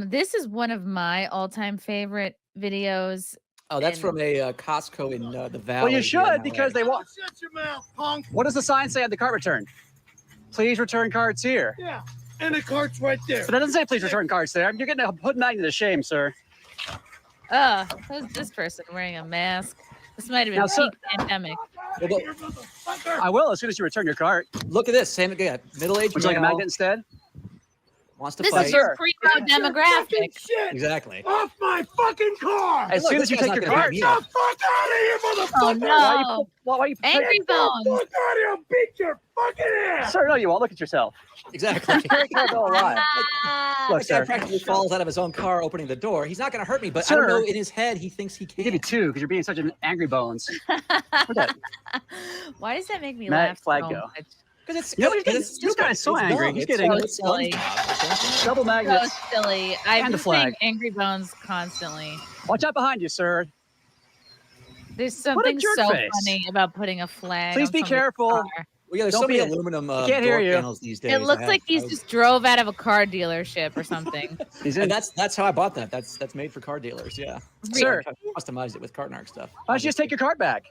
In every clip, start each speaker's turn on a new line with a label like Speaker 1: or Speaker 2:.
Speaker 1: This is one of my all-time favorite videos.
Speaker 2: Oh, that's
Speaker 1: and
Speaker 2: from a Costco in the Valley.
Speaker 3: Well, you
Speaker 2: here in
Speaker 3: should
Speaker 2: LA.
Speaker 3: because they want.
Speaker 4: Shut your mouth, punk.
Speaker 3: What does the sign say on the cart return? Please return carts here.
Speaker 4: Yeah, and the cart's right there.
Speaker 3: But that doesn't say please return carts there. You're getting a hood magnet to shame, sir.
Speaker 1: Who's this person wearing a mask? This might have been
Speaker 3: Now, sir-
Speaker 1: peak pandemic.
Speaker 2: Well,
Speaker 4: Here, motherfucker.
Speaker 3: I will as soon as you return your cart.
Speaker 2: look at this. Same again. Middle-aged
Speaker 3: Would you like a
Speaker 2: male,
Speaker 3: magnet instead?
Speaker 2: wants to
Speaker 1: This
Speaker 2: fight.
Speaker 1: is
Speaker 3: sir.
Speaker 1: pre-code
Speaker 4: Get your fucking
Speaker 1: demographic.
Speaker 4: shit
Speaker 2: Exactly.
Speaker 4: off my fucking car.
Speaker 3: As
Speaker 2: Look,
Speaker 3: soon
Speaker 2: this
Speaker 3: as you
Speaker 2: guy's
Speaker 3: take your
Speaker 2: not gonna
Speaker 3: cart.
Speaker 2: beat
Speaker 4: Get the fuck out of here, motherfucker.
Speaker 1: Oh no!
Speaker 3: Why you
Speaker 1: Angry
Speaker 4: Get the
Speaker 1: Bones.
Speaker 4: fuck out of here. I'll beat your fucking ass.
Speaker 3: Sir, no, you won't. Look at yourself.
Speaker 2: Exactly.
Speaker 3: Perry Caravello alive. Look,
Speaker 2: This guy
Speaker 3: sir.
Speaker 2: practically falls out of his own car opening the door. He's not going to hurt me, but I
Speaker 3: Sir.
Speaker 2: don't know. In his head, he thinks he
Speaker 3: I'll give you
Speaker 2: can.
Speaker 3: 2 because you're being such an angry bones. Look at that.
Speaker 1: Why does that make me
Speaker 3: Matt,
Speaker 1: laugh
Speaker 3: flag
Speaker 1: so
Speaker 3: go.
Speaker 1: much?
Speaker 2: Because it's
Speaker 3: You know what?
Speaker 2: because it's
Speaker 3: This guy's so
Speaker 2: It's
Speaker 3: angry.
Speaker 2: dumb.
Speaker 3: He's
Speaker 2: It's
Speaker 3: getting
Speaker 1: so
Speaker 2: it's
Speaker 1: silly.
Speaker 2: SpongeBob.
Speaker 3: Double
Speaker 1: So
Speaker 3: magnets.
Speaker 1: silly. I've
Speaker 3: And
Speaker 1: been
Speaker 3: the flag.
Speaker 1: saying Angry Bones constantly.
Speaker 3: Watch out behind you, sir.
Speaker 1: There's something
Speaker 3: jerk
Speaker 1: so
Speaker 3: face.
Speaker 1: funny about putting a flag.
Speaker 3: Please
Speaker 1: on
Speaker 3: be
Speaker 1: somebody's
Speaker 3: careful.
Speaker 1: car.
Speaker 2: Well, yeah, there's
Speaker 3: Don't
Speaker 2: so many
Speaker 3: be a-
Speaker 2: aluminum
Speaker 3: can't hear
Speaker 2: door
Speaker 3: you.
Speaker 2: panels these days.
Speaker 1: It looks
Speaker 2: I
Speaker 1: like
Speaker 2: have-
Speaker 1: he's just drove out of a car dealership or something.
Speaker 3: He's in.
Speaker 2: And that's how I bought that. That's made for car dealers. Yeah.
Speaker 3: Sir.
Speaker 2: I customized it with Cart Narcs stuff.
Speaker 3: Why don't you just take your cart back?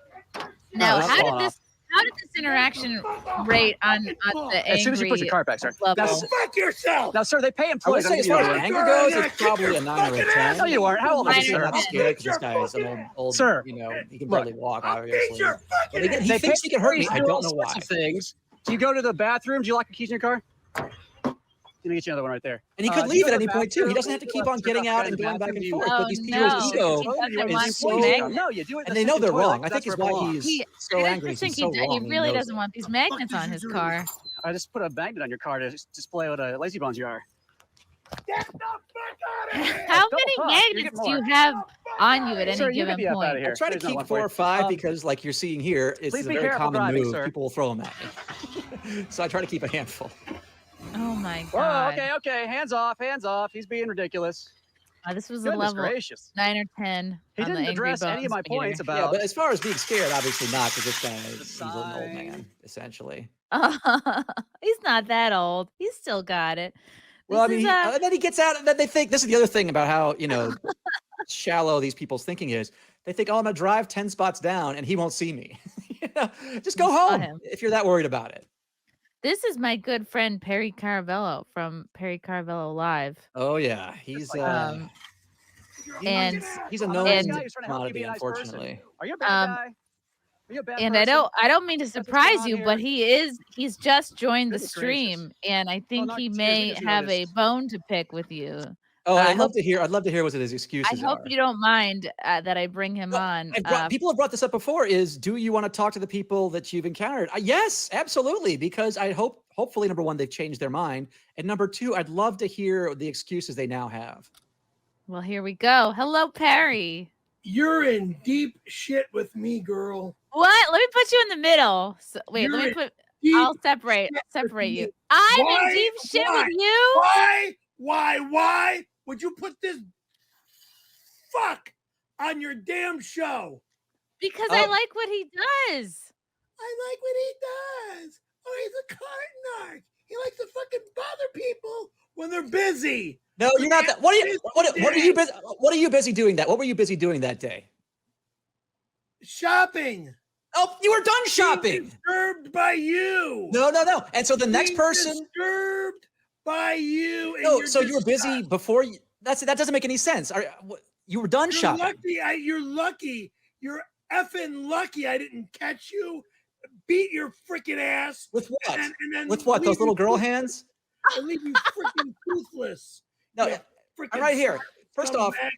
Speaker 1: Now,
Speaker 3: that's
Speaker 1: how
Speaker 3: falling
Speaker 1: did this interaction rate on the angry
Speaker 3: As soon as you put your cart back, sir.
Speaker 1: level?
Speaker 3: Now,
Speaker 4: Fuck yourself.
Speaker 3: now, sir, they pay
Speaker 2: I would
Speaker 3: employees.
Speaker 2: say as far as anger goes, it's probably a 9 or a 10.
Speaker 3: No, you aren't. How old are you,
Speaker 2: Obviously, I'm
Speaker 3: sir?
Speaker 2: not scared because this guy is an old,
Speaker 3: Sir,
Speaker 2: you know, he can
Speaker 3: look,
Speaker 2: barely walk,
Speaker 4: I'll beat
Speaker 2: obviously.
Speaker 4: your
Speaker 2: But
Speaker 4: fucking ass.
Speaker 2: he thinks he can hurt me.
Speaker 3: employees
Speaker 2: I
Speaker 3: do
Speaker 2: don't
Speaker 3: all
Speaker 2: know
Speaker 3: sorts
Speaker 2: why.
Speaker 3: of things. Do you go to the bathroom? Do you lock your keys in your car? Let me get you another one right there.
Speaker 2: And he could
Speaker 3: do you
Speaker 2: leave
Speaker 3: go
Speaker 2: at
Speaker 3: to
Speaker 2: any
Speaker 3: the
Speaker 2: point too. He
Speaker 3: bathroom?
Speaker 2: doesn't have to keep on getting out and going back and forth.
Speaker 1: Oh,
Speaker 2: But these people, his
Speaker 1: no.
Speaker 2: ego,
Speaker 1: He doesn't want
Speaker 2: so
Speaker 1: these magnets.
Speaker 3: No, you do it. in
Speaker 2: and
Speaker 3: the
Speaker 2: they know
Speaker 3: second
Speaker 2: they're
Speaker 3: toilet,
Speaker 2: wrong. I
Speaker 3: that's
Speaker 2: think is
Speaker 3: where it
Speaker 2: why
Speaker 3: belongs.
Speaker 2: he's so
Speaker 1: I
Speaker 2: angry.
Speaker 1: just think
Speaker 2: He's so
Speaker 1: he
Speaker 2: wrong.
Speaker 1: really
Speaker 2: knows
Speaker 1: doesn't
Speaker 2: it.
Speaker 1: want these magnets
Speaker 4: did
Speaker 1: on
Speaker 4: you
Speaker 1: his
Speaker 4: do?
Speaker 1: car.
Speaker 3: I just put a magnet on your car to display what a lazy bones you are.
Speaker 4: Get the fuck out of here.
Speaker 1: How
Speaker 3: Don't
Speaker 1: many
Speaker 3: talk, you
Speaker 1: magnets
Speaker 3: get
Speaker 1: do you
Speaker 3: more.
Speaker 1: have on you at any
Speaker 3: Sir, you
Speaker 1: given
Speaker 3: get me up out of
Speaker 1: point?
Speaker 3: here.
Speaker 2: I try to
Speaker 3: There's no
Speaker 2: keep
Speaker 3: one
Speaker 2: 4
Speaker 3: for
Speaker 2: or
Speaker 3: you.
Speaker 2: 5 because, like you're seeing here, it's
Speaker 3: please
Speaker 2: a
Speaker 3: be
Speaker 2: very
Speaker 3: careful
Speaker 2: common
Speaker 3: driving,
Speaker 2: move.
Speaker 3: sir.
Speaker 2: People will throw them at me, so I try to keep a handful.
Speaker 1: Oh my
Speaker 3: Whoa,
Speaker 1: god!
Speaker 3: okay. Hands off. He's being ridiculous.
Speaker 1: This was a
Speaker 3: Goodness
Speaker 1: level
Speaker 3: gracious.
Speaker 1: 9 or 10.
Speaker 3: He
Speaker 1: on the
Speaker 3: didn't
Speaker 1: Angry
Speaker 3: address any of
Speaker 1: Bones
Speaker 3: my
Speaker 1: meter.
Speaker 3: points
Speaker 2: Yeah,
Speaker 3: about.
Speaker 2: but as far as being scared, obviously not, because this guy he's an old
Speaker 3: sign.
Speaker 2: man, essentially.
Speaker 1: He's not that old. He's still got it.
Speaker 2: Well, I
Speaker 1: This
Speaker 2: mean,
Speaker 1: is,
Speaker 2: and then he gets out, and then they think this is the other thing about how shallow these people's thinking is. They think, oh, I'm gonna drive 10 spots down, and he won't see me. Just go
Speaker 1: Saw
Speaker 2: home
Speaker 1: him.
Speaker 2: if you're that worried about it.
Speaker 1: This is my good friend Perry Caravello from Perry Caravello Live.
Speaker 2: Oh yeah, he's
Speaker 1: Um, and
Speaker 2: he's a
Speaker 3: I'm
Speaker 2: known
Speaker 3: a nice guy who's trying to help you
Speaker 2: commodity,
Speaker 3: be a nice person.
Speaker 2: unfortunately.
Speaker 3: Are you a bad guy? Are you a bad
Speaker 1: and
Speaker 3: person?
Speaker 1: I don't mean to
Speaker 3: Is that what's
Speaker 1: surprise
Speaker 3: going
Speaker 1: you,
Speaker 3: on
Speaker 1: but
Speaker 3: here?
Speaker 1: he's just joined the
Speaker 3: Goodness
Speaker 1: stream,
Speaker 3: gracious.
Speaker 1: and I think
Speaker 3: not
Speaker 1: he
Speaker 3: serious,
Speaker 1: may
Speaker 3: because you
Speaker 1: have a
Speaker 3: noticed.
Speaker 1: bone to pick with you.
Speaker 2: Oh,
Speaker 1: I
Speaker 2: I'd
Speaker 1: hope-
Speaker 2: love to hear. I'd love to hear what his
Speaker 1: I
Speaker 2: excuses
Speaker 1: hope
Speaker 2: are.
Speaker 1: you don't mind that I bring him on.
Speaker 2: People have brought this up before. Is do you want to talk to the people that you've encountered? Yes, absolutely. Because I hopefully, number one, they've changed their mind, and number two, I'd love to hear the excuses they now have.
Speaker 1: Well, here we go. Hello, Perry.
Speaker 4: You're in deep shit with me, girl.
Speaker 1: What? Let me put you in the middle. So, wait,
Speaker 4: You're
Speaker 1: let me
Speaker 4: in
Speaker 1: put.
Speaker 4: deep
Speaker 1: I'll separate
Speaker 4: shit with
Speaker 1: you.
Speaker 4: me.
Speaker 1: I'm
Speaker 4: Why?
Speaker 1: in deep shit
Speaker 4: Why?
Speaker 1: with you.
Speaker 4: Why would you put this fuck on your damn show?
Speaker 1: Because I
Speaker 2: Oh.
Speaker 1: like what he does.
Speaker 4: I like what he does. Oh, he's a Cart Narc. He likes to fucking bother people when they're busy.
Speaker 2: No, you're not. What are you? What are you busy? What are you busy doing that? What were you busy doing that day?
Speaker 4: Shopping.
Speaker 2: Oh, you were done
Speaker 4: Being
Speaker 2: shopping.
Speaker 4: disturbed by you.
Speaker 2: No. And so the next
Speaker 4: Being
Speaker 2: person.
Speaker 4: disturbed by you. And
Speaker 2: No,
Speaker 4: you're
Speaker 2: so you were busy
Speaker 4: distraught.
Speaker 2: before you. That doesn't make any sense. You were done
Speaker 4: You're
Speaker 2: shopping.
Speaker 4: lucky. You're lucky. You're effing lucky. I didn't catch you. Beat your freaking ass.
Speaker 2: With what?
Speaker 4: And then
Speaker 2: With what?
Speaker 4: leave
Speaker 2: Those little
Speaker 4: you
Speaker 2: girl
Speaker 4: toothless.
Speaker 2: hands?
Speaker 4: I leave you freaking toothless.
Speaker 2: No,
Speaker 4: You
Speaker 2: I'm
Speaker 4: freaking
Speaker 2: right here. First off,
Speaker 4: scumbag.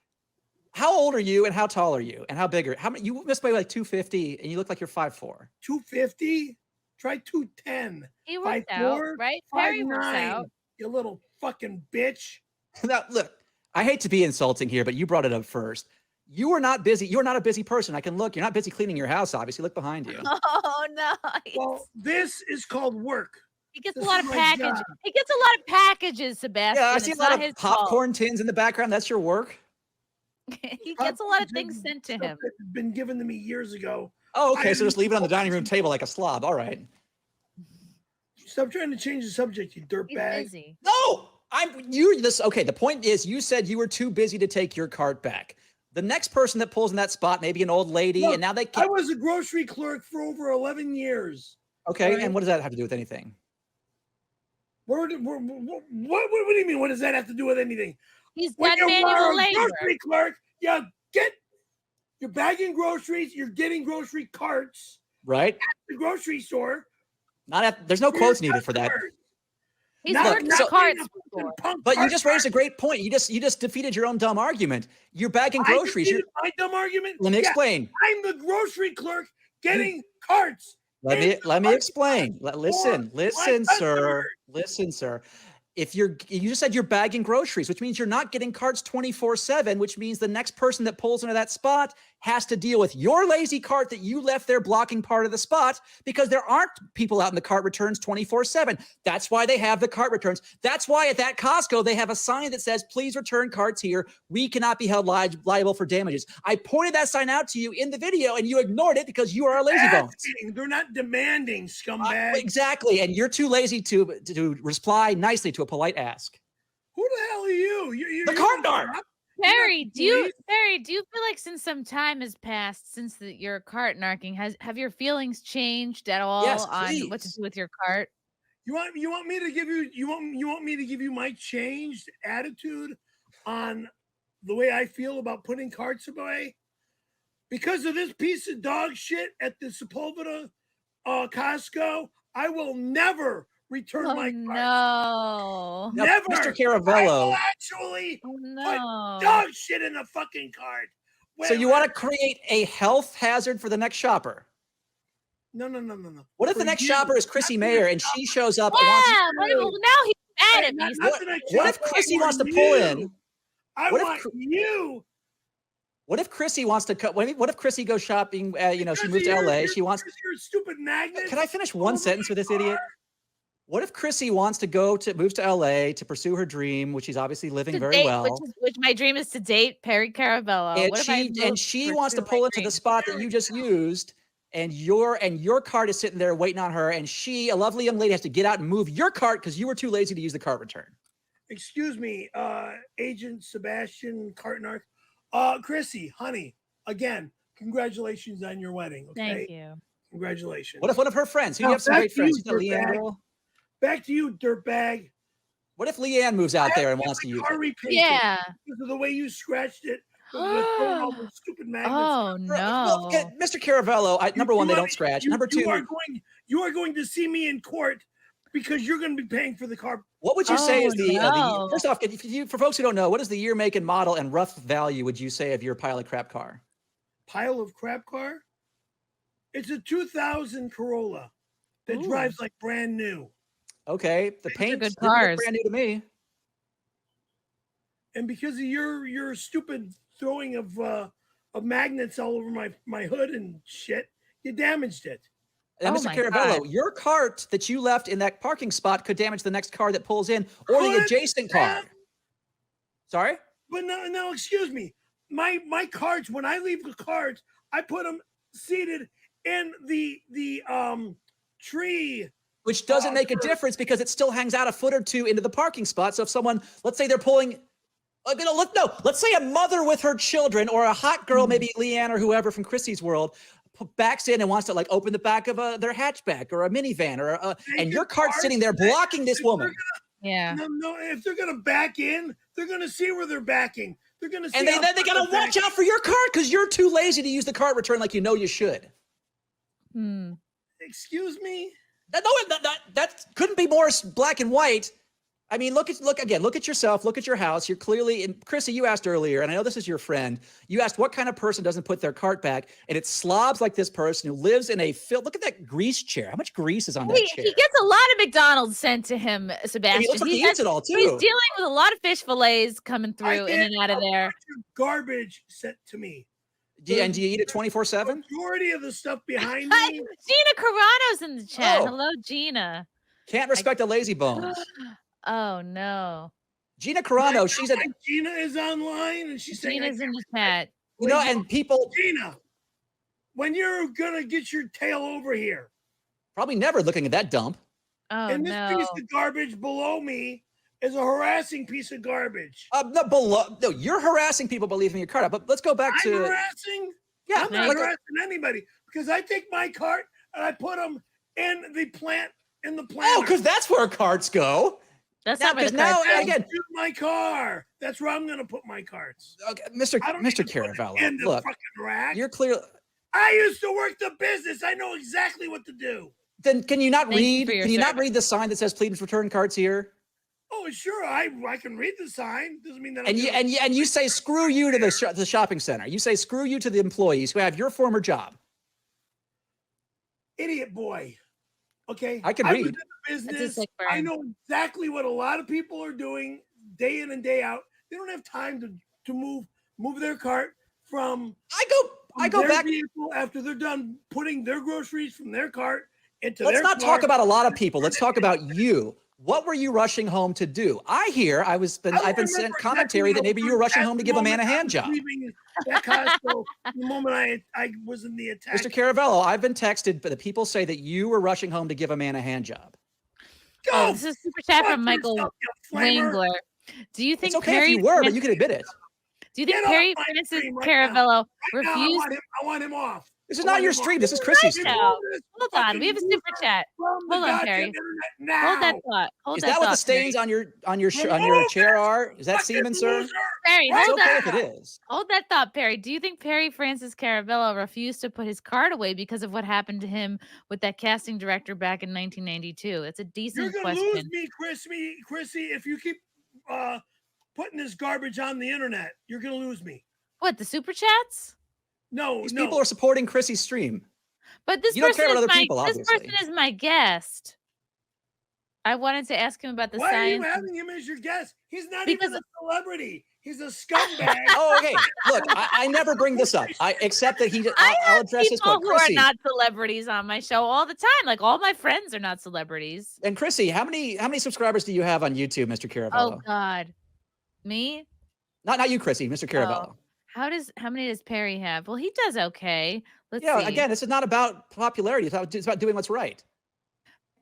Speaker 2: how old are you and how tall are you and how big are how many? You must weigh like 250 and you look like you're 5'4".
Speaker 4: 250. Try 210.
Speaker 1: He works out,
Speaker 4: 5'4",
Speaker 1: right? Perry works
Speaker 4: 5'9",
Speaker 1: out.
Speaker 4: You little fucking bitch.
Speaker 2: Now, look, I hate to be insulting here, but you brought it up first. You are not busy. You're not a busy person. I can look. You're not busy cleaning your house, obviously. Look behind you.
Speaker 1: Oh no.
Speaker 4: Well, this is called work.
Speaker 1: He gets a
Speaker 4: this
Speaker 1: lot
Speaker 4: is
Speaker 1: of
Speaker 4: my
Speaker 1: packages.
Speaker 4: job.
Speaker 1: He gets a lot of packages, Sebastian.
Speaker 2: Yeah, I see a
Speaker 1: It's
Speaker 2: lot
Speaker 1: not
Speaker 2: of
Speaker 1: his fault.
Speaker 2: popcorn tins in the background. That's your work.
Speaker 1: He gets a lot of things sent to
Speaker 4: Stuff
Speaker 1: him.
Speaker 4: that's been given to me years ago.
Speaker 2: Oh, okay.
Speaker 4: I
Speaker 2: So just
Speaker 4: am
Speaker 2: leave it on the
Speaker 4: so
Speaker 2: dining room table like a slob. All right.
Speaker 4: Stop trying to change the subject, you
Speaker 1: He's
Speaker 4: dirtbag.
Speaker 1: busy.
Speaker 2: No, The point is, you said you were too busy to take your cart back. The next person that pulls in that spot, maybe an old lady,
Speaker 4: Look,
Speaker 2: and now they
Speaker 4: I
Speaker 2: can't.
Speaker 4: was a grocery clerk for over 11 years.
Speaker 2: Okay,
Speaker 4: right?
Speaker 2: and what does that have to do with anything?
Speaker 4: What do you mean? What does that have to do with anything?
Speaker 1: He's
Speaker 4: When
Speaker 1: done
Speaker 4: you
Speaker 1: manual
Speaker 4: are a
Speaker 1: labor.
Speaker 4: grocery clerk, you're bagging groceries, you're getting grocery carts
Speaker 2: Right?
Speaker 4: at the grocery store.
Speaker 2: There's no
Speaker 4: for
Speaker 2: quotes
Speaker 4: your
Speaker 2: needed for that.
Speaker 4: customers.
Speaker 1: He's
Speaker 4: Not-
Speaker 1: worked
Speaker 4: not
Speaker 1: the
Speaker 4: being
Speaker 1: carts
Speaker 4: a fucking
Speaker 1: before.
Speaker 4: punk
Speaker 2: But you
Speaker 4: cart
Speaker 2: just raised a
Speaker 4: clerk.
Speaker 2: great point. You just defeated your own dumb argument. You're bagging groceries.
Speaker 4: I defeated my dumb argument.
Speaker 2: Let me
Speaker 4: Yeah,
Speaker 2: explain.
Speaker 4: I'm the grocery clerk getting carts.
Speaker 2: Let me explain. Listen, sir. Listen, sir. You just said you're bagging groceries, which means you're not getting carts 24/7, which means the next person that pulls into that spot has to deal with your lazy cart that you left there blocking part of the spot, because there aren't people out in the cart returns 24/7. That's why they have the cart returns. That's why at that Costco, they have a sign that says, please return carts here. We cannot be held liable for damages. I pointed that sign out to you in the video and you ignored it because you are a lazy bones.
Speaker 4: They're not demanding, scumbag.
Speaker 2: Exactly. And you're too lazy to reply nicely to a polite ask.
Speaker 4: Who the hell are you? You're
Speaker 2: The Cart Narc.
Speaker 1: Perry, do you
Speaker 4: police?
Speaker 1: feel like since some time has passed since your cart narking, have your feelings changed at all
Speaker 2: Yes,
Speaker 1: on what to
Speaker 2: please.
Speaker 1: do with your cart?
Speaker 4: You want me to give you my changed attitude on the way I feel about putting carts away? Because of this piece of dog shit at the Sepulveda Costco, I will never return my cart.
Speaker 1: No.
Speaker 2: Now,
Speaker 4: Never.
Speaker 2: Mr.
Speaker 4: I
Speaker 2: Caravello.
Speaker 4: will actually
Speaker 1: Oh,
Speaker 4: put
Speaker 1: no.
Speaker 4: dog shit in the fucking cart.
Speaker 2: So you want to create a health hazard for the next shopper?
Speaker 4: No.
Speaker 2: What if the
Speaker 4: For
Speaker 2: next
Speaker 4: you,
Speaker 2: shopper is Chrissie
Speaker 4: not the
Speaker 2: Mayr
Speaker 4: next
Speaker 2: and she
Speaker 4: shopper.
Speaker 2: shows up
Speaker 1: Yeah,
Speaker 2: and wants
Speaker 1: well, now he's mad at me.
Speaker 4: Not-
Speaker 1: He's
Speaker 4: not
Speaker 1: like,
Speaker 4: the next
Speaker 2: what if
Speaker 4: shopper,
Speaker 2: Chrissie
Speaker 4: I
Speaker 2: wants to
Speaker 4: want
Speaker 2: pull
Speaker 4: you.
Speaker 2: in?
Speaker 4: I
Speaker 2: What if
Speaker 4: want
Speaker 2: Chr-
Speaker 4: you.
Speaker 2: What if Chrissie wants to cut? What if Chrissie goes shopping? She
Speaker 4: Because
Speaker 2: moves to
Speaker 4: of
Speaker 2: LA.
Speaker 4: your-
Speaker 2: She wants.
Speaker 4: because you're a stupid magnet.
Speaker 2: Can I finish
Speaker 4: all
Speaker 2: one
Speaker 4: over
Speaker 2: sentence
Speaker 4: my
Speaker 2: with this
Speaker 4: car.
Speaker 2: idiot? What if Chrissie wants to moves to LA to pursue her dream, which she's obviously living
Speaker 1: to
Speaker 2: very
Speaker 1: date,
Speaker 2: well,
Speaker 1: which my dream is to date Perry Caravello.
Speaker 2: and
Speaker 1: What if I
Speaker 2: she wants to pull into the spot that you just used, and your cart is sitting there waiting on her, and she, a lovely young lady, has to get out and move your cart because you were too lazy to use the cart return.
Speaker 4: Excuse me, Agent Sebastian, Cart Narcs. Chrissy, honey, again, congratulations on your wedding. Okay,
Speaker 1: Thank you.
Speaker 4: congratulations.
Speaker 2: What if one of her friends? Who
Speaker 4: Now,
Speaker 2: you have some
Speaker 4: back
Speaker 2: great
Speaker 4: to
Speaker 2: friends?
Speaker 4: you,
Speaker 2: You know, Leanne
Speaker 4: dirtbag.
Speaker 2: girl.
Speaker 4: Back to you, dirtbag.
Speaker 2: What if Leanne moves out there and wants to use
Speaker 4: Car
Speaker 2: it?
Speaker 4: repainted
Speaker 1: Yeah.
Speaker 4: because of the way you scratched it. Because of throwing all those stupid magnets.
Speaker 1: Oh
Speaker 2: Well, okay,
Speaker 1: no.
Speaker 2: Mr. Caravello, number one, they don't scratch. Number two,
Speaker 4: you are going to see me in court because you're going to be paying for the car.
Speaker 2: what would you say is
Speaker 1: Oh,
Speaker 2: the
Speaker 1: no.
Speaker 2: first off, for folks who don't know, what is the year, make, and model and rough value would you say of your pile of crap car?
Speaker 4: Pile of crap car. It's a 2000 Corolla that
Speaker 1: Ooh.
Speaker 4: drives like brand new.
Speaker 2: Okay, the paint
Speaker 1: good
Speaker 2: didn't look
Speaker 1: cars.
Speaker 2: brand new to me.
Speaker 4: And because of your stupid throwing of magnets all over my hood and shit, you damaged it.
Speaker 2: And
Speaker 1: Oh
Speaker 2: Mr.
Speaker 1: my
Speaker 2: Caravello,
Speaker 1: God.
Speaker 2: your cart that you left in that parking spot could damage the next car that pulls in or the
Speaker 4: Could
Speaker 2: adjacent car.
Speaker 4: have.
Speaker 2: Sorry?
Speaker 4: But no, excuse me. My carts, when I leave the carts, I put them seated in the tree.
Speaker 2: Which doesn't make a
Speaker 4: sure.
Speaker 2: difference because it still hangs out a foot or two into the parking spot. So if someone, let's say they're pulling, let's say a mother with her children or a hot girl, maybe Leanne or whoever from Chrissy's world, backs in and wants to like open the back of their hatchback or a minivan or and your cart's sitting there blocking this woman.
Speaker 1: Yeah.
Speaker 4: No, if they're gonna back in, they're gonna see where they're backing. They're gonna see.
Speaker 2: And then they gotta watch out for your cart because you're too lazy to use the cart return like you know you should.
Speaker 1: Hmm.
Speaker 4: Excuse me.
Speaker 2: That couldn't be more black and white. I mean, look at yourself, look at your house. You're clearly, and Chrissy, you asked earlier, and I know this is your friend. You asked what kind of person doesn't put their cart back, and it's slobs like this person who lives in a filth. Look at that grease chair. How much grease is on that chair?
Speaker 1: He gets a lot of McDonald's sent to him, Sebastian.
Speaker 2: And he looks like he eats it all too.
Speaker 1: He's dealing with a lot of fish fillets coming through in and out of there.
Speaker 4: Garbage sent to me.
Speaker 2: Do you eat it 24/7?
Speaker 4: Majority of the stuff behind
Speaker 1: Hi,
Speaker 4: me.
Speaker 1: Gina Carano's in the chat.
Speaker 2: Oh.
Speaker 1: Hello, Gina.
Speaker 2: Can't respect a lazy bones.
Speaker 1: Oh no.
Speaker 2: Gina Carano, she's a,
Speaker 4: Gina is online and she's saying,
Speaker 1: Gina's in the chat.
Speaker 2: and people
Speaker 4: Gina, when you're gonna get your tail over here,
Speaker 2: probably never looking at that dump.
Speaker 1: Oh
Speaker 4: and this
Speaker 1: no.
Speaker 4: piece of garbage below me is a harassing piece of garbage.
Speaker 2: No, you're harassing people by leaving your cart out. But let's go back
Speaker 4: I'm
Speaker 2: to
Speaker 4: harassing.
Speaker 2: yeah.
Speaker 4: I'm not harassing anybody because I take my cart and I put them in the plant
Speaker 2: Oh, because that's where carts go.
Speaker 1: That's
Speaker 2: Now,
Speaker 1: not where the
Speaker 2: now
Speaker 1: carts go.
Speaker 2: again,
Speaker 4: my car. That's where I'm going to put my carts.
Speaker 2: okay, Mr.
Speaker 4: I don't need to put it
Speaker 2: Caravello,
Speaker 4: in the
Speaker 2: look,
Speaker 4: fucking rack.
Speaker 2: you're clear.
Speaker 4: I used to work the business. I know exactly what to do.
Speaker 2: Then can you not
Speaker 1: Thank you
Speaker 2: read?
Speaker 1: for your
Speaker 2: Can you not
Speaker 1: service.
Speaker 2: read the sign that says "Please return carts here"?
Speaker 4: Oh, sure. I can read the sign. Doesn't mean that.
Speaker 2: And you say "Screw you" to the shopping center. You say "Screw you" to the employees who have your former job.
Speaker 4: Idiot boy. Okay.
Speaker 2: I can
Speaker 4: was
Speaker 2: read.
Speaker 4: in the
Speaker 1: That's a
Speaker 4: business.
Speaker 1: sick
Speaker 4: I
Speaker 1: burn.
Speaker 4: know exactly what a lot of people are doing day in and day out. They don't have time to move their cart from
Speaker 2: I go
Speaker 4: their
Speaker 2: back.
Speaker 4: vehicle after they're done putting their groceries from their cart into
Speaker 2: Let's
Speaker 4: their
Speaker 2: not
Speaker 4: car.
Speaker 2: talk about a lot of people. Let's talk about you. What were you rushing home to do? I've been sent commentary that maybe you were rushing home to give a man a hand job.
Speaker 4: Leaving that Costco the moment I was in the attack.
Speaker 2: Mr. Caravello, I've been texted, but the people say that you were rushing home to give a man a hand job.
Speaker 4: Go
Speaker 1: Oh, this is super chat
Speaker 4: fuck
Speaker 1: from Michael
Speaker 4: yourself, you flamer.
Speaker 1: Wangler. Do you think
Speaker 2: It's okay
Speaker 1: Perry
Speaker 2: if you were, but
Speaker 1: Francis-
Speaker 2: you can admit it.
Speaker 1: Do you think
Speaker 4: Get off
Speaker 1: Perry
Speaker 4: my
Speaker 1: Francis
Speaker 4: stream right
Speaker 1: Caravello
Speaker 4: Right now,
Speaker 1: refused?
Speaker 4: I want him off.
Speaker 2: This is
Speaker 4: I
Speaker 2: not
Speaker 4: want
Speaker 2: your
Speaker 4: him off.
Speaker 2: stream. This is Chrissy's stream.
Speaker 1: No. Hold on, we have a super chat.
Speaker 4: From the
Speaker 1: Hold on,
Speaker 4: goddamn
Speaker 1: Perry.
Speaker 4: internet now.
Speaker 1: Hold that thought. Hold
Speaker 2: Is
Speaker 1: that
Speaker 2: that what the
Speaker 1: thought,
Speaker 2: stains
Speaker 1: Perry.
Speaker 2: on your chair are? Is that
Speaker 4: Fucking
Speaker 2: semen, sir?
Speaker 4: loser.
Speaker 1: Perry,
Speaker 4: Right
Speaker 1: hold
Speaker 2: It's okay
Speaker 1: that.
Speaker 2: if it is.
Speaker 1: Hold that thought, Perry. Do you think Perry Francis Caravello refused to put his card away because of what happened to him with that casting director back in 1992? It's a
Speaker 4: You're
Speaker 1: decent
Speaker 4: gonna lose
Speaker 1: question.
Speaker 4: me, Chrissy, if you keep putting this garbage on the internet. You're gonna lose me.
Speaker 1: What, the super chats?
Speaker 4: No,
Speaker 2: These
Speaker 4: no.
Speaker 2: people are supporting Chrissy's stream.
Speaker 1: But this
Speaker 2: You don't
Speaker 1: person
Speaker 2: care about
Speaker 1: is
Speaker 2: other
Speaker 1: my
Speaker 2: people,
Speaker 1: this
Speaker 2: obviously.
Speaker 1: person is my guest. I wanted to ask him about the
Speaker 4: Why
Speaker 1: science.
Speaker 4: are you having him as your guest? He's not
Speaker 1: Because-
Speaker 4: even a celebrity. He's a scumbag.
Speaker 2: Oh, okay. Look, I never bring this up. Except that
Speaker 1: I
Speaker 2: I'll
Speaker 1: have
Speaker 2: address this
Speaker 1: people
Speaker 2: point.
Speaker 1: who are
Speaker 2: Chrissy,
Speaker 1: not celebrities on my show all the time. Like all my friends are not celebrities.
Speaker 2: and Chrissy, how many subscribers do you have on YouTube, Mr. Caravello?
Speaker 1: Oh God, me?
Speaker 2: Not you, Chrissy, Mr. Caravello.
Speaker 1: How many does Perry have? Well, he does okay. Let's
Speaker 2: Yeah,
Speaker 1: see.
Speaker 2: again, this is not about popularity. It's about doing what's right.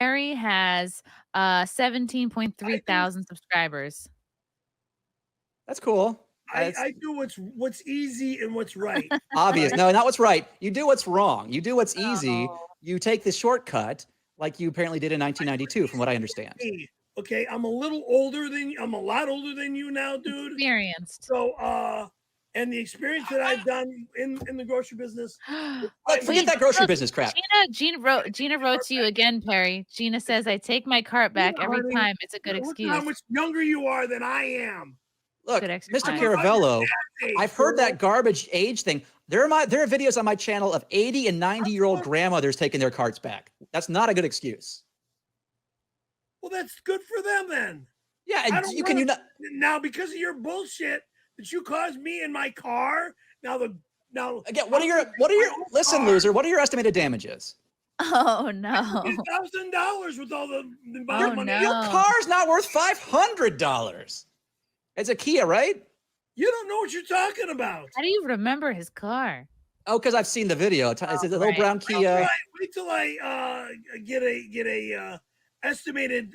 Speaker 1: Perry has 17.3 thousand subscribers.
Speaker 2: That's cool.
Speaker 4: I do what's easy and what's right.
Speaker 2: Obvious. No, not what's right. You do what's wrong. You do what's easy.
Speaker 1: Oh.
Speaker 2: You take the shortcut, like you apparently did in 1992, from what I understand.
Speaker 4: Me, okay, I'm a lot older than you now, dude.
Speaker 1: Experienced.
Speaker 4: So and the experience that I've done in the grocery business.
Speaker 2: Look, forget that grocery
Speaker 1: Look,
Speaker 2: business crap.
Speaker 1: Gina wrote to you again, Perry. Gina says, I take my cart back every
Speaker 4: honey,
Speaker 1: time. It's a good
Speaker 4: Look at
Speaker 1: excuse.
Speaker 4: how much younger you are than I am.
Speaker 2: Look,
Speaker 1: Good
Speaker 2: Mr.
Speaker 1: exercise.
Speaker 2: Caravello,
Speaker 4: Hey,
Speaker 2: I've heard
Speaker 4: girl.
Speaker 2: that garbage age thing. There are videos on my channel of 80 and 90-year-old grandmothers taking their carts back. That's not a good excuse.
Speaker 4: Well, that's good for them then.
Speaker 2: Yeah,
Speaker 4: I
Speaker 2: and
Speaker 4: don't
Speaker 2: you not.
Speaker 4: Now, because of your bullshit that you caused me in my car. Now
Speaker 2: Again, what are your listen, loser? What are your estimated damages?
Speaker 1: Oh no.
Speaker 4: $1,000 with all the
Speaker 1: Oh,
Speaker 4: money.
Speaker 1: no.
Speaker 2: Your car's not worth $500. It's a Kia, right?
Speaker 4: You don't know what you're talking about.
Speaker 1: How do you remember his car?
Speaker 2: Oh, because I've seen the video. It's a little
Speaker 1: right.
Speaker 2: brown Kia.
Speaker 4: Wait till I get a estimated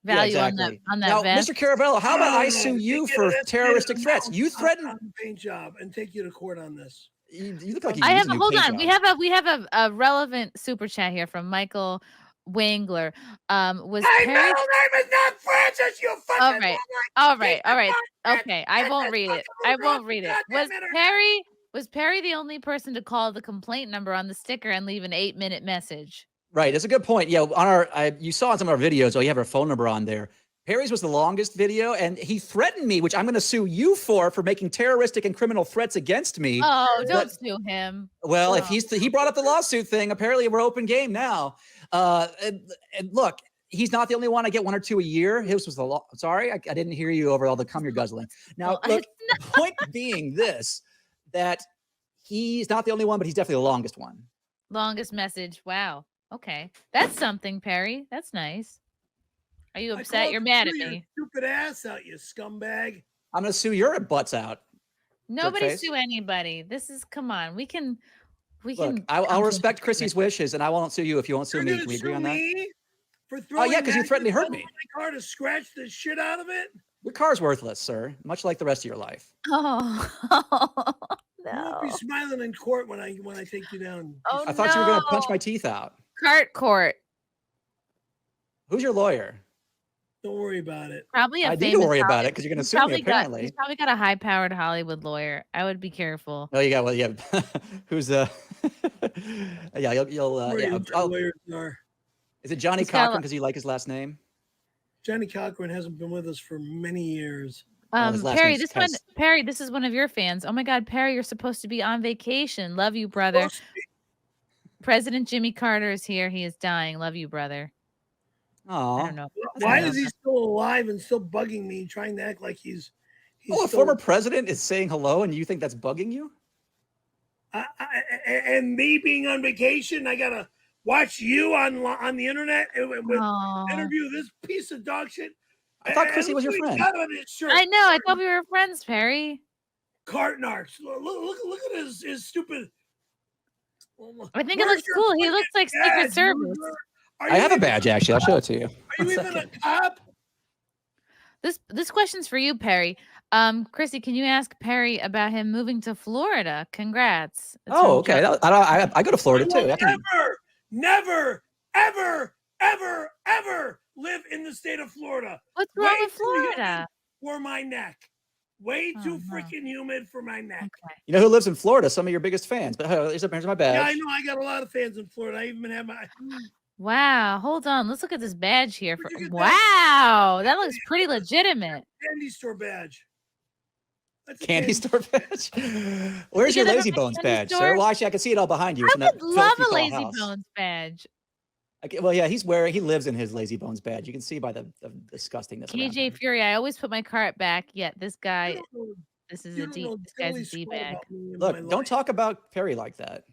Speaker 1: Value
Speaker 2: exactly.
Speaker 1: on that
Speaker 2: Now,
Speaker 1: vest.
Speaker 2: Mr. Caravello, how about I sue
Speaker 4: Get
Speaker 2: you
Speaker 4: an
Speaker 2: for
Speaker 4: estimated
Speaker 2: terroristic threats?
Speaker 4: amount
Speaker 2: You threatened.
Speaker 4: on the paint job and take you to court on this.
Speaker 2: You look like you
Speaker 1: I
Speaker 2: use
Speaker 1: have
Speaker 2: a new
Speaker 1: hold
Speaker 2: paint
Speaker 1: on.
Speaker 2: job.
Speaker 1: We have a relevant super chat here from Michael Wangler. Was
Speaker 4: My
Speaker 1: Perry
Speaker 4: middle name is not Francis, you fucking
Speaker 1: all right.
Speaker 4: woman.
Speaker 1: All right.
Speaker 4: Get
Speaker 1: Okay. I
Speaker 4: Get
Speaker 1: won't
Speaker 4: this
Speaker 1: read it.
Speaker 4: fucking
Speaker 1: I
Speaker 4: loser
Speaker 1: won't
Speaker 4: off
Speaker 1: read
Speaker 4: the
Speaker 1: it.
Speaker 4: goddamn internet.
Speaker 1: Was Perry the only person to call the complaint number on the sticker and leave an 8-minute message?
Speaker 2: Right, that's a good point. Yeah, you saw in some of our videos, you have our phone number on there. Perry's was the longest video, and he threatened me, which I'm going to sue you for making terroristic and criminal threats against me.
Speaker 1: Oh, don't
Speaker 2: But-
Speaker 1: sue him.
Speaker 2: Well, if
Speaker 1: Oh.
Speaker 2: he brought up the lawsuit thing, apparently we're open game now. And look, he's not the only one. I get 1 or 2 a year. His was the law. Sorry, I didn't hear you over all the cum you're guzzling. Now,
Speaker 1: Well,
Speaker 2: look, the point being this, that he's not the only one, but he's definitely the longest one.
Speaker 1: Longest message. Wow. Okay. That's something, Perry. That's nice. Are you
Speaker 4: I
Speaker 1: upset?
Speaker 4: called
Speaker 1: You're
Speaker 4: you
Speaker 1: mad at
Speaker 4: your
Speaker 1: me.
Speaker 4: Stupid ass out, you scumbag.
Speaker 2: I'm going to sue your butts out.
Speaker 1: Nobody
Speaker 2: face.
Speaker 1: sue anybody. This is come on. We can
Speaker 2: Look, I'll respect Chrissy's wishes, and I won't sue you if you won't sue
Speaker 4: You're
Speaker 2: me.
Speaker 4: gonna
Speaker 2: Can we agree
Speaker 4: sue
Speaker 2: on that?
Speaker 4: me for
Speaker 2: Oh
Speaker 4: throwing
Speaker 2: yeah, because you threatened to hurt me.
Speaker 4: my car to scratch the shit out of it?
Speaker 2: Your car's worthless, sir. Much like the rest of your life.
Speaker 1: Oh,
Speaker 4: You won't be
Speaker 1: no.
Speaker 4: smiling in court when I take you down.
Speaker 1: Oh,
Speaker 2: I thought you were going to punch
Speaker 1: no.
Speaker 2: my teeth out.
Speaker 1: Cart court.
Speaker 2: Who's your lawyer?
Speaker 4: Don't worry about it.
Speaker 1: Probably a
Speaker 2: I need to
Speaker 1: famous
Speaker 2: worry about it
Speaker 1: Hollywood-
Speaker 2: because you're going to
Speaker 1: he's
Speaker 2: sue me,
Speaker 1: probably
Speaker 2: apparently.
Speaker 1: He's probably got a high-powered Hollywood lawyer. I would be careful.
Speaker 2: Oh, yeah. Well, yeah. Who's yeah? You'll
Speaker 4: Where
Speaker 2: yeah.
Speaker 4: your lawyers are.
Speaker 2: Is it Johnny
Speaker 1: He's got a-
Speaker 2: Cochran because you like his last name?
Speaker 4: Johnny Cochran hasn't been with us for many years.
Speaker 2: his last
Speaker 1: Perry,
Speaker 2: name's
Speaker 1: this one,
Speaker 2: Kess.
Speaker 1: Perry, this is one of your fans. Oh my God, Perry, you're supposed to be on vacation. Love you, brother.
Speaker 4: Supposed to be.
Speaker 1: President Jimmy Carter is here. He is dying. Love you, brother. I
Speaker 2: Oh,
Speaker 1: don't know.
Speaker 4: Why
Speaker 1: I don't
Speaker 4: is he
Speaker 1: know.
Speaker 4: still alive and still bugging me, trying to act like he's
Speaker 2: oh, a
Speaker 4: still,
Speaker 2: former president is saying hello, and you think that's bugging you?
Speaker 4: and me being on vacation, I gotta watch you on the internet and
Speaker 1: Aw.
Speaker 4: interview this piece of dog shit.
Speaker 2: I thought
Speaker 4: And
Speaker 2: Chrissie was
Speaker 4: look
Speaker 2: your
Speaker 4: what he
Speaker 2: friend.
Speaker 4: got on his shirt.
Speaker 1: I know. I thought we were friends, Perry.
Speaker 4: Cart Narcs. Look at his stupid.
Speaker 1: I think it
Speaker 4: Where's
Speaker 1: looks
Speaker 4: your
Speaker 1: cool. He
Speaker 4: fucking
Speaker 1: looks like
Speaker 4: badge,
Speaker 1: Secret Service.
Speaker 4: loser? Are
Speaker 2: I
Speaker 4: you
Speaker 2: have a
Speaker 4: even-
Speaker 2: badge, actually. I'll show it to you.
Speaker 4: Are you even a cop?
Speaker 1: This question's for you, Perry. Chrissy, can you ask Perry about him moving to Florida? Congrats. That's
Speaker 2: Oh,
Speaker 1: from
Speaker 2: okay.
Speaker 1: John.
Speaker 2: I go to Florida,
Speaker 4: I
Speaker 2: too.
Speaker 4: will
Speaker 2: I can,
Speaker 4: never, ever live in the state of Florida.
Speaker 1: What's wrong
Speaker 4: Way
Speaker 1: with
Speaker 4: too humid
Speaker 1: Florida?
Speaker 4: for my neck. Way
Speaker 1: Oh,
Speaker 4: too
Speaker 1: no.
Speaker 4: freaking humid for my neck.
Speaker 1: Okay.
Speaker 2: you know who lives in Florida? Some of your biggest fans. But here's my badge.
Speaker 4: Yeah, I know. I got a lot of fans in Florida. I even have my.
Speaker 1: Wow. Hold on. Let's look at this badge here.
Speaker 4: Where'd
Speaker 1: For,
Speaker 4: you get
Speaker 1: wow. That looks pretty legitimate.
Speaker 4: Candy store badge. That's a
Speaker 2: Candy store badge. Where's
Speaker 1: you
Speaker 2: your
Speaker 1: get that
Speaker 2: Lazy
Speaker 1: from the
Speaker 2: Bones
Speaker 1: candy
Speaker 2: badge,
Speaker 1: store?
Speaker 2: sir? Well, actually, I can see it all behind you.
Speaker 1: I
Speaker 2: It's in that
Speaker 1: would love
Speaker 2: filth you
Speaker 1: a
Speaker 2: call
Speaker 1: Lazy
Speaker 2: house.
Speaker 1: Bones badge.
Speaker 2: Okay, well, yeah, he lives in his Lazy Bones badge. You can see by the disgustingness. around
Speaker 1: KJ
Speaker 2: him.
Speaker 1: Fury, I always put my cart back. Yet this guy,
Speaker 4: You don't know-
Speaker 1: this is
Speaker 4: you
Speaker 1: a
Speaker 4: don't
Speaker 1: D.
Speaker 4: know
Speaker 1: This guy's a
Speaker 4: diddly
Speaker 1: D
Speaker 4: squat
Speaker 1: bag.
Speaker 4: about me in
Speaker 2: Look,
Speaker 4: my
Speaker 2: don't
Speaker 4: life.
Speaker 2: talk about Perry like that.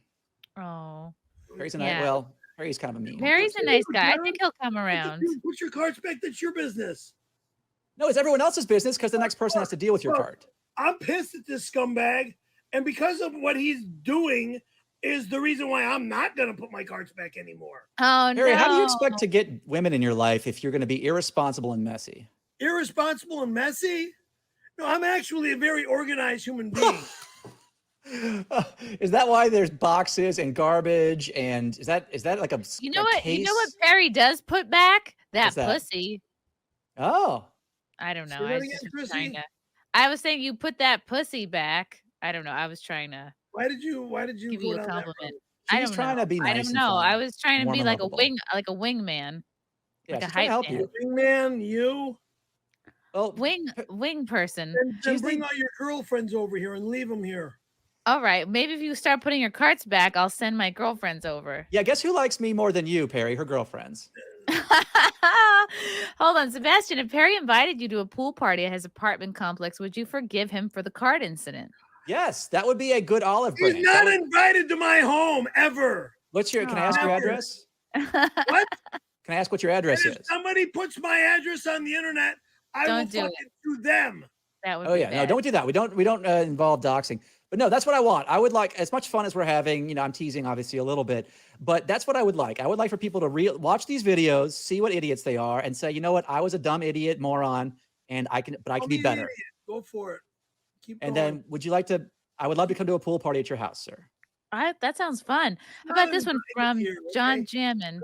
Speaker 1: Oh,
Speaker 2: Perry's a
Speaker 1: Yeah.
Speaker 2: nice. Well, Perry's kind of a mean.
Speaker 1: Perry's a nice guy. I
Speaker 4: Jared.
Speaker 1: think he'll come around.
Speaker 4: Put your cards back. That's your business.
Speaker 2: No, it's everyone else's business because the next person has to deal with your
Speaker 4: Look,
Speaker 2: cart.
Speaker 4: I'm pissed at this scumbag, and because of what he's doing, is the reason why I'm not gonna put my cards back anymore.
Speaker 1: Oh
Speaker 2: Perry,
Speaker 1: no!
Speaker 2: how do you expect to get women in your life if you're going to be irresponsible and messy?
Speaker 4: Irresponsible and messy? No, I'm actually a very organized human being.
Speaker 2: Is that why there's boxes and garbage? And is that like a
Speaker 1: You know
Speaker 2: a
Speaker 1: what? You know what
Speaker 2: case?
Speaker 1: Perry does put back? That
Speaker 2: What's that?
Speaker 1: pussy.
Speaker 2: Oh,
Speaker 1: I don't know.
Speaker 4: Say
Speaker 1: I
Speaker 4: that
Speaker 1: was
Speaker 4: again,
Speaker 1: just
Speaker 4: Chrissy?
Speaker 1: trying to. I was saying you put that pussy back. I don't know. I was trying to
Speaker 4: Why did you
Speaker 1: give
Speaker 4: go
Speaker 1: you a
Speaker 4: down that
Speaker 1: compliment.
Speaker 4: road?
Speaker 1: I
Speaker 2: she's
Speaker 1: don't
Speaker 2: trying
Speaker 1: know.
Speaker 2: to be nice.
Speaker 1: I don't
Speaker 2: and
Speaker 1: know. I
Speaker 2: fun.
Speaker 1: was trying to
Speaker 2: warm
Speaker 1: be
Speaker 2: and
Speaker 1: like a
Speaker 2: lovable.
Speaker 1: wingman,
Speaker 2: Yeah,
Speaker 1: like a
Speaker 2: she's trying to
Speaker 1: hype
Speaker 2: help
Speaker 1: man.
Speaker 2: you.
Speaker 4: Wingman, you.
Speaker 2: Well,
Speaker 1: wing person.
Speaker 4: Then
Speaker 2: She's
Speaker 4: bring
Speaker 2: the-
Speaker 4: all your girlfriends over here and leave them here.
Speaker 1: All right. Maybe if you start putting your carts back, I'll send my girlfriends over.
Speaker 2: yeah, guess who likes me more than you, Perry? Her girlfriends.
Speaker 1: Hold on, Sebastian. If Perry invited you to a pool party at his apartment complex, would you forgive him for the cart incident?
Speaker 2: Yes, that would be a good olive branch.
Speaker 4: He's
Speaker 2: That
Speaker 4: not
Speaker 2: would-
Speaker 4: invited to my home ever.
Speaker 2: What's your? Can I ask your
Speaker 4: Aw.
Speaker 2: address?
Speaker 4: What?
Speaker 2: Can I ask what your address
Speaker 4: And if
Speaker 2: is?
Speaker 4: somebody puts my address on the internet, I will
Speaker 1: Don't do it.
Speaker 4: fucking sue them.
Speaker 1: That would
Speaker 2: Oh
Speaker 1: be
Speaker 2: yeah, no,
Speaker 1: bad.
Speaker 2: don't do that. We don't involve doxing. But no, that's what I want. I would like as much fun as we're having. You know, I'm teasing obviously a little bit, but that's what I would like. I would like for people to watch these videos, see what idiots they are, and say, you know what, I was a dumb idiot, moron, and I can
Speaker 4: Call
Speaker 2: be
Speaker 4: me an
Speaker 2: better.
Speaker 4: idiot. Go for it. Keep
Speaker 2: And
Speaker 4: going.
Speaker 2: then, would you like to? I would love to come to a pool party at your house, sir.
Speaker 1: That sounds fun. How
Speaker 4: Not
Speaker 1: about this one
Speaker 4: invited
Speaker 1: from
Speaker 4: here,
Speaker 1: John
Speaker 4: okay?
Speaker 1: Jammin?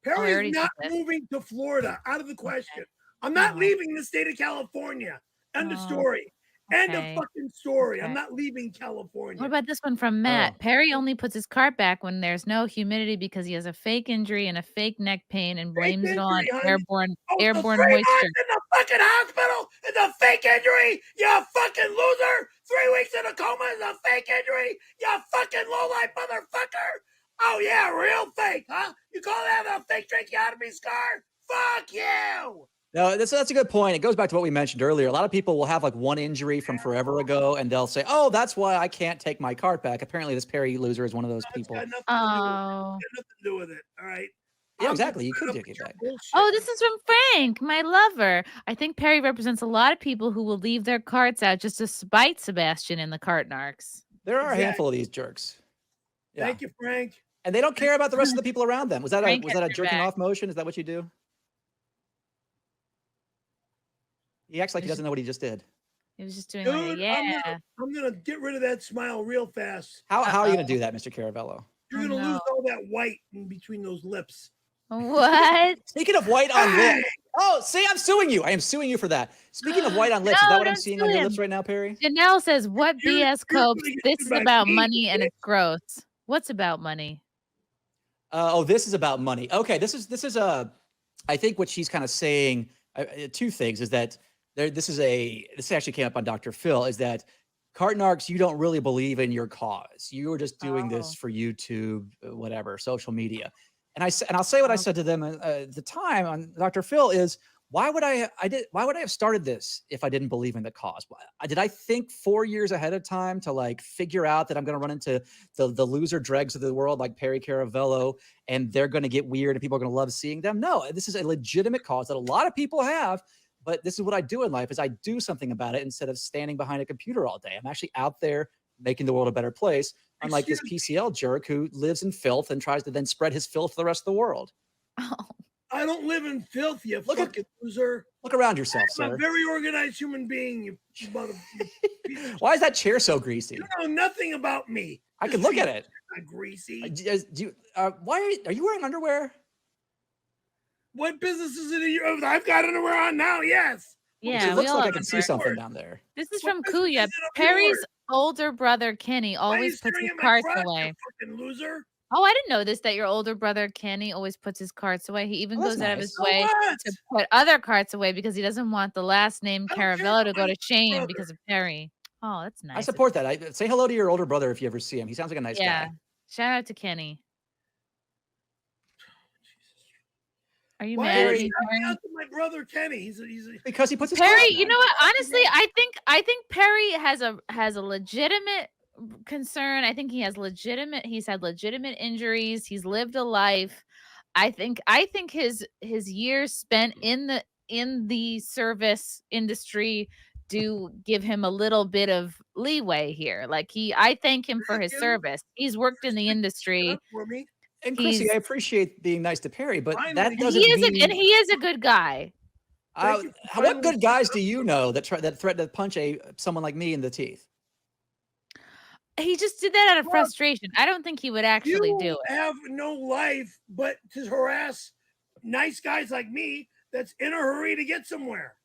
Speaker 4: Perry
Speaker 1: already
Speaker 4: is
Speaker 1: did
Speaker 4: not
Speaker 1: this.
Speaker 4: moving to Florida. Out of the question. I'm not
Speaker 1: Oh.
Speaker 4: leaving the state of California. End of
Speaker 1: Oh,
Speaker 4: story. End
Speaker 1: okay.
Speaker 4: of fucking story. I'm
Speaker 1: Okay.
Speaker 4: not leaving California.
Speaker 1: What about this one from Matt?
Speaker 2: Oh.
Speaker 1: Perry only puts his cart back when there's no humidity because he has a fake injury and a fake neck pain and blames it on
Speaker 4: injury, honey.
Speaker 1: airborne
Speaker 4: Oh, the
Speaker 1: airborne
Speaker 4: 3
Speaker 1: moisture.
Speaker 4: months in the fucking hospital is a fake injury. You fucking loser. 3 weeks in a coma is a fake injury. You fucking lowlife motherfucker. Oh yeah, real fake, huh? You call that a fake tracheotomy scar? Fuck you.
Speaker 2: No, that's a good point. It goes back to what we mentioned earlier. A lot of people will have like one injury from forever ago, and they'll say, "Oh, that's why I can't take my cart back." Apparently, this Perry loser is one of those
Speaker 4: It's
Speaker 2: people.
Speaker 4: got nothing
Speaker 1: Oh.
Speaker 4: to do with it. All right.
Speaker 2: Yeah,
Speaker 4: I'm
Speaker 2: exactly.
Speaker 4: just
Speaker 2: You could
Speaker 4: fed up
Speaker 2: take
Speaker 4: with
Speaker 2: it
Speaker 4: your
Speaker 2: back.
Speaker 4: bullshit.
Speaker 1: Oh, this is from Frank, my lover. I think Perry represents a lot of people who will leave their carts out just to spite Sebastian in the Cart Narcs.
Speaker 2: There are a
Speaker 4: Exactly.
Speaker 2: handful of these jerks. Yeah.
Speaker 4: Thank you, Frank.
Speaker 2: And they don't care about the rest of the people around them. Was that
Speaker 1: Frank
Speaker 2: was that a
Speaker 1: has your
Speaker 2: jerking
Speaker 1: back.
Speaker 2: off motion? Is that what you do? He acts like he doesn't know what he just did.
Speaker 1: He was just doing
Speaker 4: Dude,
Speaker 1: like, yeah.
Speaker 4: I'm gonna get rid of that smile real fast.
Speaker 2: How are you gonna do that, Mr. Caravello?
Speaker 4: You're gonna lose all that white in between those lips.
Speaker 1: What?
Speaker 2: Speaking of white on lips. Oh, see, I'm suing you. I am suing you for that. Speaking of white on lips, is that what I'm seeing on your lips right now, Perry?
Speaker 1: Janelle says, what BS Copes? This is
Speaker 4: by
Speaker 1: about
Speaker 4: me,
Speaker 1: money and
Speaker 4: bitch.
Speaker 1: it's gross. What's about money?
Speaker 2: This is about money. Okay, this is I think what she's kind of saying, two things is that this actually came up on Dr. Phil, is that Cart Narcs, you don't really believe in your cause. You were just doing this for YouTube, whatever, social media. And I'll say what I said to them at the time on Dr. Phil is, why would I have started this if I didn't believe in the cause? Did I think 4 years ahead of time to like figure out that I'm going to run into the loser dregs of the world like Perry Caravello and they're going to get weird and people are going to love seeing them? No, this is a legitimate cause that a lot of people have, but this is what I do in life is I do something about it instead of standing behind a computer all day. I'm actually out there making the world a better place. Unlike this PCL jerk who lives in filth and tries to then spread his filth to the rest of the world.
Speaker 1: Oh.
Speaker 4: I don't live in filth, you fucking loser.
Speaker 2: Look around yourself,
Speaker 4: I'm
Speaker 2: sir.
Speaker 4: a very organized human being, you mother.
Speaker 2: Why is that chair so greasy?
Speaker 4: You know nothing about me.
Speaker 2: I can look at it.
Speaker 4: Not greasy.
Speaker 2: Why are you wearing underwear?
Speaker 4: What business is it? I've got underwear on now. Yes.
Speaker 1: Yeah,
Speaker 2: it looks like I can see something down there.
Speaker 1: This is from Kuya. Perry's older brother Kenny always puts his carts away.
Speaker 4: Fucking loser.
Speaker 1: Oh, I didn't know this, that your older brother Kenny always puts his carts away. He even goes out of his way to put other carts away because he doesn't want the last name Caravello to go to shame because of Perry. Oh, that's nice.
Speaker 2: I support that. I say hello to your older brother if you ever see him. He sounds like a nice guy.
Speaker 1: Shout out to Kenny. Are you
Speaker 4: Why
Speaker 1: mad at
Speaker 4: are
Speaker 1: me,
Speaker 4: you
Speaker 1: Perry?
Speaker 4: out to my brother Kenny? He's
Speaker 2: because he puts his
Speaker 1: Perry.
Speaker 2: carts
Speaker 1: You know what? Honestly, I think Perry has a legitimate concern. I think he's had legitimate injuries. He's lived a life. I think his years spent in the service industry do give him a little bit of leeway here. Like I thank him for his service. He's worked in the industry.
Speaker 4: For me.
Speaker 2: And Chrissie, I appreciate being nice to Perry, but that doesn't
Speaker 1: mean he is a good guy.
Speaker 2: What good guys do you know that threaten to punch someone like me in the teeth?
Speaker 1: He just did that out of frustration. I don't think he would actually do it.
Speaker 4: You have no life but to harass nice guys like me that's in a hurry to get somewhere.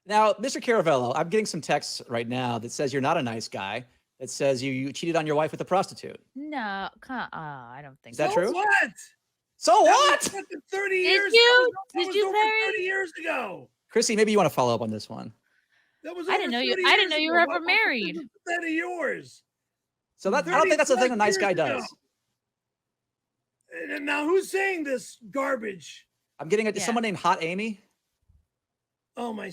Speaker 2: Now, Mr. Caravello, I'm getting some texts right now that says you're not a nice guy. It says you cheated on your wife with a prostitute.
Speaker 1: No, I don't think
Speaker 2: so. Is that true?
Speaker 4: What?
Speaker 2: So what?
Speaker 4: 30 years.
Speaker 1: Did you, Perry?
Speaker 4: 30 years ago.
Speaker 2: Chrissie, maybe you want to follow up on this one.
Speaker 4: That was
Speaker 1: I didn't know you were ever married.
Speaker 4: That of yours.
Speaker 2: So I don't think that's the thing a nice guy does.
Speaker 4: And now who's saying this garbage?
Speaker 2: I'm getting someone named Hot Amy.
Speaker 4: Oh my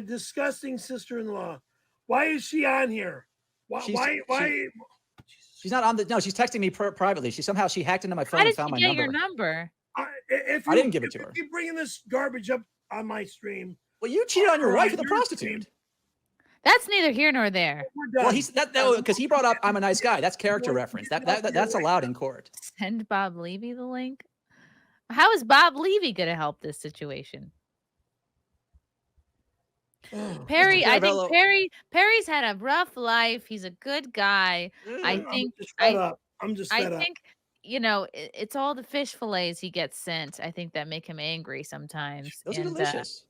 Speaker 4: disgusting sister-in-law. Why is she on here? Why?
Speaker 2: She's not on she's texting me privately. She hacked into my phone and found my number.
Speaker 1: Your number?
Speaker 2: I didn't give it to her.
Speaker 4: Keep bringing this garbage up on my stream.
Speaker 2: Well, you cheated on your wife with a prostitute.
Speaker 1: That's neither here nor there.
Speaker 2: Well, because he brought up I'm a nice guy. That's character reference. That's allowed in court.
Speaker 1: Send Bob Levy the link. How is Bob Levy going to help this situation? Perry, I think Perry's had a rough life. He's a good guy. I think
Speaker 4: I'm just fed up.
Speaker 1: It's all the fish fillets he gets sent. I think that make him angry sometimes.
Speaker 2: Those are delicious.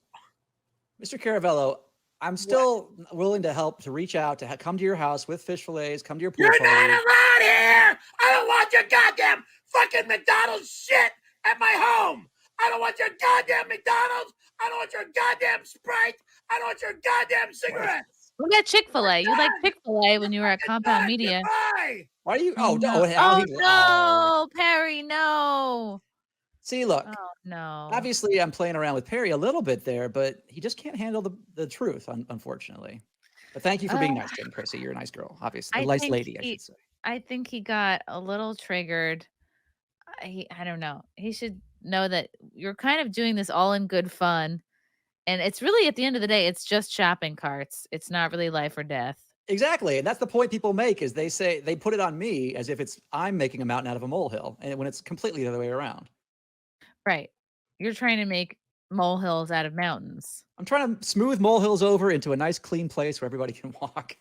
Speaker 2: Mr. Caravello, I'm still willing to help, to reach out, to come to your house with fish fillets, come to your pool party.
Speaker 4: You're not allowed here! I don't want your goddamn fucking McDonald's shit at my home! I don't want your goddamn McDonald's! I don't want your goddamn Sprite! I don't want your goddamn cigarettes!
Speaker 1: We got Chick-fil-A. You like Chick-fil-A when you were at Compound Media.
Speaker 4: Goodbye.
Speaker 2: Why are you? Oh, no.
Speaker 1: No, Perry, no.
Speaker 2: See, look.
Speaker 1: Oh, no.
Speaker 2: Obviously, I'm playing around with Perry a little bit there, but he just can't handle the truth, unfortunately. But thank you for being nice to him, Chrissie. You're a nice girl, obviously. A nice lady, I should say.
Speaker 1: I think he got a little triggered. I don't know. He should know that you're kind of doing this all in good fun. And it's really, at the end of the day, it's just shopping carts. It's not really life or death.
Speaker 2: Exactly. And that's the point people make, is they put it on me as if I'm making a mountain out of a molehill, and when it's completely the other way around.
Speaker 1: Right. You're trying to make molehills out of mountains.
Speaker 2: I'm trying to smooth molehills over into a nice clean place where everybody can walk.